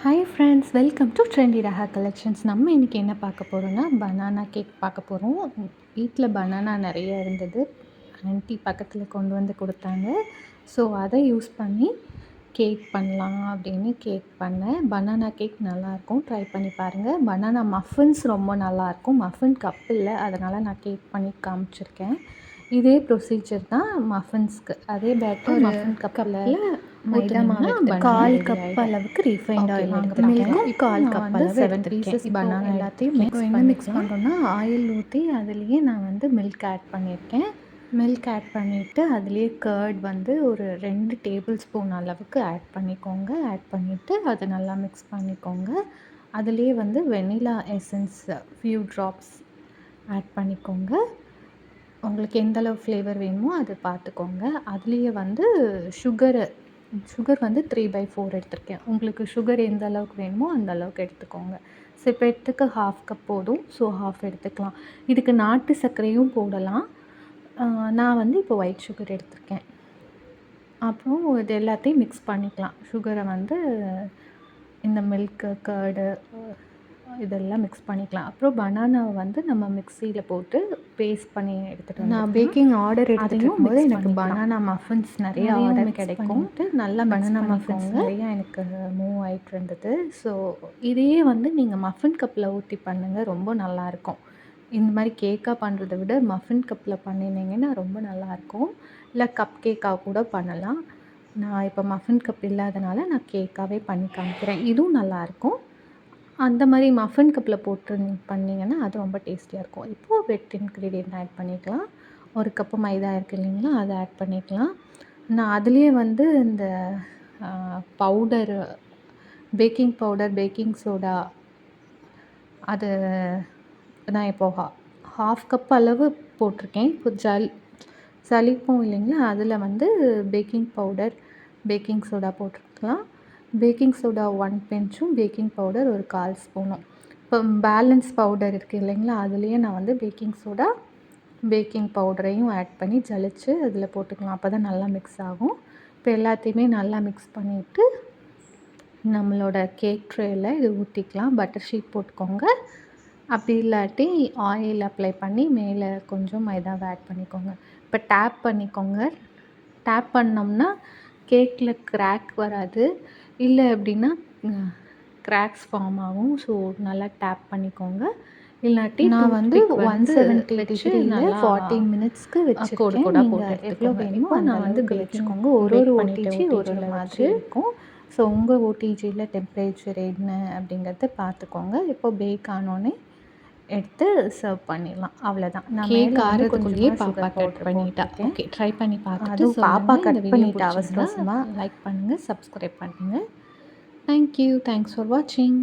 Hi friends, welcome to trendy Raha collections. நம்ம இன்றைக்கி என்ன பார்க்க போகிறோம்னா, பனானா கேக் பார்க்க போகிறோம். வீட்டில் பனானா நிறைய இருந்தது. ஆன்ட்டி பக்கத்தில் கொண்டு வந்து கொடுத்தாங்க. ஸோ அதை யூஸ் பண்ணி கேக் பண்ணலாம் அப்படின்னு கேக் பண்ணேன். பனானா கேக் நல்லாயிருக்கும், ட்ரை பண்ணி பாருங்கள். பனானா மஃபின்ஸ் ரொம்ப நல்லாயிருக்கும். மஃபின் கப் இல்லை, அதனால் நான் கேக் பண்ணி காமிச்சிருக்கேன். இதே ப்ரொசீஜர் தான் மஃபின்ஸ்க்கு. அதே பேட்டர் மஃபின் கப்பில் மைதா மாவு கால் 1 கப் அளவுக்கு ரீஃபைண்ட் ஆயில் எடுத்துருக்கேன். மில்க்கும் 1/4 கப் அளவு 7 பீசஸ் பனானா எல்லாத்தையும் மிக்ஸ் பண்ணுறோன்னா ஆயில் ஊற்றி அதுலேயே நான் மில்க் ஆட் பண்ணியிருக்கேன். மில்க் ஆட் பண்ணிவிட்டு அதுலேயே கர்ட் ஒரு 2 டேபிள் ஸ்பூன் அளவுக்கு ஆட் பண்ணிக்கோங்க. ஆட் பண்ணிவிட்டு அதை நல்லா மிக்ஸ் பண்ணிக்கோங்க. அதுலேயே vanilla essence few drops add பண்ணிக்கோங்க. உங்களுக்கு எந்தளவு ஃப்ளேவர் வேணுமோ அதை பார்த்துக்கோங்க. அதுலேயே சுகர் 3/4 எடுத்திருக்கேன். உங்களுக்கு சுகர் எந்த அளவுக்கு வேணுமோ அந்த அளவுக்கு எடுத்துக்கோங்க. சிப்பெட்டுக்கு 1/2 கப் போதும். ஸோ 1/2 எடுத்துக்கலாம். இதுக்கு நாட்டு சர்க்கரையும் போடலாம். நான் இப்போ ஒயிட் சுகர் எடுத்திருக்கேன். அப்புறம் இது எல்லாத்தையும் மிக்ஸ் பண்ணிக்கலாம். சுகரை இந்த மில்க்கு, கர்டு இதெல்லாம் மிக்ஸ் பண்ணிக்கலாம். அப்புறம் பனானாவை நம்ம மிக்சியில் போட்டு பேஸ்ட் பண்ணி எடுத்துகிட்டு நான் பேக்கிங் ஆர்டர் அதையும் போது எனக்கு பனானா மஃபின்ஸ் நிறைய ஆர்டர் கிடைக்கும். நல்லா பனானா மஃபின்ஸ் நிறையா எனக்கு மூவ் ஆகிட்டு இருந்தது. ஸோ இதையே நீங்கள் மஃபின் கப்பில் ஊற்றி பண்ணுங்கள், ரொம்ப நல்லாயிருக்கும். இந்த மாதிரி கேக்காக பண்ணுறதை விட மஃபின் கப்பில் பண்ணினீங்கன்னா ரொம்ப நல்லாயிருக்கும். இல்லை கப் கேக்காக கூட பண்ணலாம். நான் இப்போ மஃபின் கப் இல்லாதனால நான் கேக்காகவே பண்ணி காமிக்கிறேன். இதுவும் நல்லாயிருக்கும். அந்த மாதிரி மஃபின் கப்பில் போட்டு பண்ணிங்கன்னா அது ரொம்ப டேஸ்டியாக இருக்கும். இப்போது வெட் இன்க்ரீடியன்ட் ஆட் பண்ணிக்கலாம். 1 கப்பு மைதா இருக்குது இல்லைங்களா, அதை ஆட் பண்ணிக்கலாம். நான் அதுலேயே இந்த powder, packing powder, baking soda அது நான் இப்போது 1/2 கப் அளவு போட்டிருக்கேன். இப்போ சலிப்போம் இல்லைங்களா, அதில் பேக்கிங் பவுடர், பேக்கிங் சோடா போட்டிருக்கலாம். பேக்கிங் சோடா 1 பிஞ்சும் பேக்கிங் பவுடர் 1/4 ஸ்பூனும். இப்போ பேலன்ஸ் பவுடர் இருக்குது இல்லைங்களா, அதுலேயே நான் பேக்கிங் சோடா, பேக்கிங் பவுடரையும் ஆட் பண்ணி ஜலிச்சு அதில் போட்டுக்கலாம். அப்போ தான் நல்லா மிக்ஸ் ஆகும். இப்போ எல்லாத்தையுமே நல்லா மிக்ஸ் பண்ணிவிட்டு நம்மளோட கேக் ட்ரேயில் இது ஊற்றிக்கலாம். பட்டர் ஷீட் போட்டுக்கோங்க. அப்படி இல்லாட்டி ஆயில் அப்ளை பண்ணி மேலே கொஞ்சம் மைதாவை ஆட் பண்ணிக்கோங்க. இப்போ டேப் பண்ணிக்கோங்க. டேப் பண்ணோம்னா கேக்கில் கிராக் வராது. இல்லை அப்படின்னா கிராக்ஸ் ஃபார்ம் ஆகும். ஸோ நல்லா டேப் பண்ணிக்கோங்க. இல்லாட்டி நான் 170 டிகிரியில் 40 மினிட்ஸ்க்கு வச்சுருக்கேன். நீங்கள் எவ்வளோ வேணுமோ நான் வச்சுக்கோங்க. ஒரு ஓடிஜி ஒரு மாதிரி இருக்கும். ஸோ உங்கள் ஓடிஜியில் டெம்பரேச்சர் என்ன அப்படிங்கிறத பார்த்துக்கோங்க. இப்போ பேக் ஆனோடனே எடுத்து சர்வ் பண்ணிடலாம். அவ்வளோதான். நான் கேக் ஆறதுக்குள்ளேயே பாப்பா கட் பண்ணிட்டா. ஓகே, ட்ரை பண்ணி பார்த்துட்டு அதுவும் பாப்பா கட் பண்ணிட்டா. அவசரமாக லைக் பண்ணுங்கள், சப்ஸ்கிரைப் பண்ணுங்கள். தேங்க்யூ. தேங்க்ஸ் ஃபார் வாட்சிங்.